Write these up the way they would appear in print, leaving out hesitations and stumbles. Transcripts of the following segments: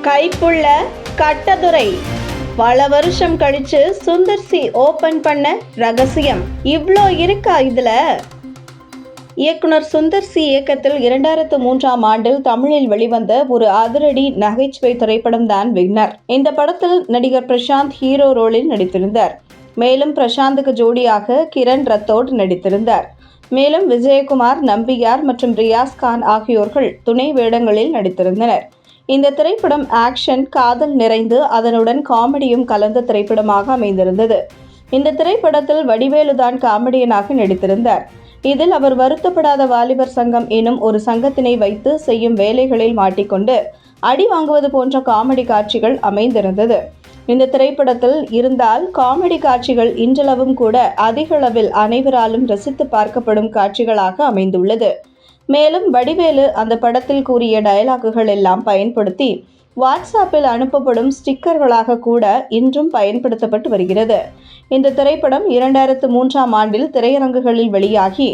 கைப்புள்ள கட்டதுரை பல வருஷம் கழிச்சு சுந்தர் சி ஓபன் பண்ண ரகசியம் இவ்ளோ இருக்கா இதுல. இயக்குனர் சுந்தர் சி இயக்கத்தில் 2003ஆம் ஆண்டில் தமிழில் வெளிவந்த ஒரு அதிரடி நகைச்சுவை திரைப்படம் தான் வின்னர். இந்த படத்தில் நடிகர் பிரசாந்த் ஹீரோ ரோலில் நடித்திருந்தார். மேலும் பிரசாந்துக்கு ஜோடியாக கிரண் ரத்தோட் நடித்திருந்தார். மேலும் விஜயகுமார், நம்பியார் மற்றும் ரியாஸ் கான் ஆகியோர்கள் துணை வேடங்களில் நடித்திருந்தனர். இந்த திரைப்படம் ஆக்ஷன், காதல் நிறைந்து அதனுடன் காமெடியும் கலந்த திரைப்படமாக அமைந்திருந்தது. இந்த திரைப்படத்தில் வடிவேலுதான் காமெடியனாக நடித்திருந்தார். இதில் அவர் வருத்தப்படாத வாலிபர் சங்கம் எனும் ஒரு சங்கத்தினை வைத்து செய்யும் வேலைகளில் மாட்டிக்கொண்டு அடி வாங்குவது போன்ற காமெடி காட்சிகள் அமைந்திருந்தது. இந்த திரைப்படத்தில் இருந்தால் காமெடி காட்சிகள் இன்றளவும் கூட அதிகளவில் அனைவராலும் ரசித்து பார்க்கப்படும் காட்சிகளாக அமைந்துள்ளது. மேலும் வடிவேலு அந்த படத்தில் கூறிய டயலாக்குகள் எல்லாம் பயன்படுத்தி வாட்ஸ்அப்பில் அனுப்பப்படும் ஸ்டிக்கர்களாக கூட இன்றும் பயன்படுத்தப்பட்டு வருகிறது. இந்த திரைப்படம் 2003ஆம் ஆண்டில் திரையரங்குகளில் வெளியாகி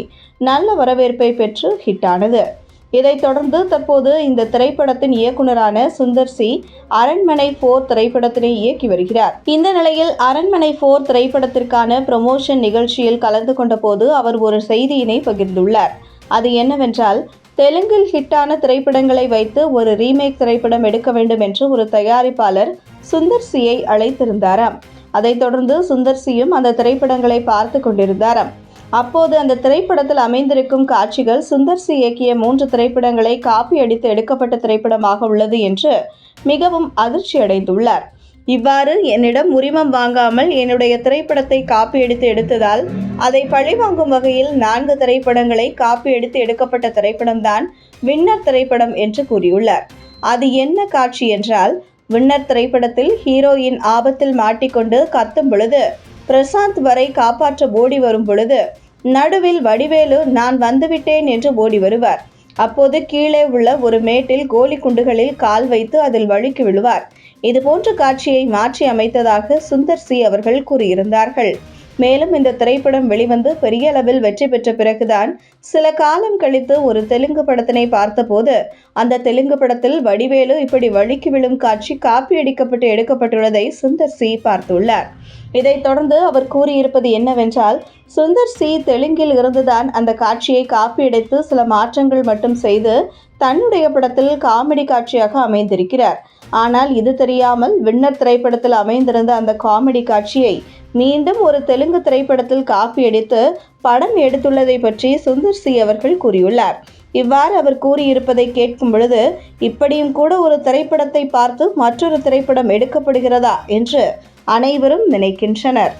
நல்ல வரவேற்பை பெற்று ஹிட்டானது. இதைத் தொடர்ந்து தற்போது இந்த திரைப்படத்தின் இயக்குனரான சுந்தர் சி அரண்மனை 4 திரைப்படத்தினை இயக்கி வருகிறார். இந்த நிலையில் அரண்மனை 4 திரைப்படத்திற்கான ப்ரமோஷன் நிகழ்ச்சியில் கலந்து கொண்ட போது அவர் ஒரு செய்தியினை பகிர்ந்துள்ளார். அது என்னவென்றால், தெலுங்கில் ஹிட்டான திரைப்படங்களை வைத்து ஒரு ரீமேக் திரைப்படம் எடுக்க வேண்டும் என்று ஒரு தயாரிப்பாளர் சுந்தர் சியை அழைத்திருந்தாராம். அதைத் தொடர்ந்து சுந்தர் சியும் அந்த திரைப்படங்களை பார்த்து கொண்டிருந்தாராம். அப்போது அந்த திரைப்படத்தில் அமைந்திருக்கும் காட்சிகள் சுந்தர் சி இயக்கிய 3 திரைப்படங்களை காப்பி அடித்து எடுக்கப்பட்ட திரைப்படமாக உள்ளது என்று மிகவும் அதிர்ச்சி அடைந்துள்ளார். இவ்வாறு என்னிடம் உரிமம் வாங்காமல் என்னுடைய திரைப்படத்தை காப்பி அடித்து எடுத்ததால் அதை பழிவாங்கும் வகையில் 4 திரைப்படங்களை காப்பி அடித்து எடுக்கப்பட்ட திரைப்படம்தான் வின்னர் திரைப்படம் என்று கூறியுள்ளார். அது என்ன காட்சி என்றால், வின்னர் திரைப்படத்தில் ஹீரோயின் ஆபத்தில் மாட்டிக்கொண்டு கத்தும் பொழுது பிரசாந்த் வரை காப்பாற்ற ஓடி வரும் பொழுது நடுவில் வடிவேலு நான் வந்துவிட்டேன் என்று ஓடி வருவார். அப்போது கீழே உள்ள ஒரு மேட்டில் கோலி குண்டுகளில் கால் வைத்து அதில் வழுக்கி விழுவார். இதுபோன்ற காட்சியை மாற்றி அமைத்ததாக சுந்தர் சி அவர்கள் கூறியிருந்தார்கள். மேலும் இந்த திரைப்படம் வெளிவந்து பெரிய அளவில் வெற்றி பெற்ற பிறகுதான் சில காலம் கழித்து ஒரு தெலுங்கு படத்தினை பார்த்தபோது அந்த தெலுங்கு படத்தில் வடிவேலு இப்படி வழுக்கி விழும் காட்சி காப்பியடிக்கப்பட்டு எடுக்கப்பட்டுள்ளதை சுந்தர் சி பார்த்துள்ளார். இதைத் தொடர்ந்து அவர் கூறியிருப்பது என்னவென்றால், சுந்தர் சி தெலுங்கில் இருந்துதான் அந்த காட்சியை காப்பியடித்து சில மாற்றங்கள் மட்டும் செய்து தன்னுடைய படத்தில் காமெடி காட்சியாக அமைந்திருக்கிறார். ஆனால் இது தெரியாமல் வின்னர் திரைப்படத்தில் அமைந்திருந்த அந்த காமெடி காட்சியை மீண்டும் ஒரு தெலுங்கு திரைப்படத்தில் காப்பியடித்து படம் எடுத்துள்ளதை பற்றி சுந்தர் சி அவர்கள் கூறியுள்ளார். இவ்வாறு அவர் கூறியிருப்பதை கேட்கும் பொழுது இப்படியும் கூட ஒரு திரைப்படத்தை பார்த்து மற்றொரு திரைப்படம் எடுக்கப்படுகிறதா என்று அனைவரும் நினைக்கின்றனர்.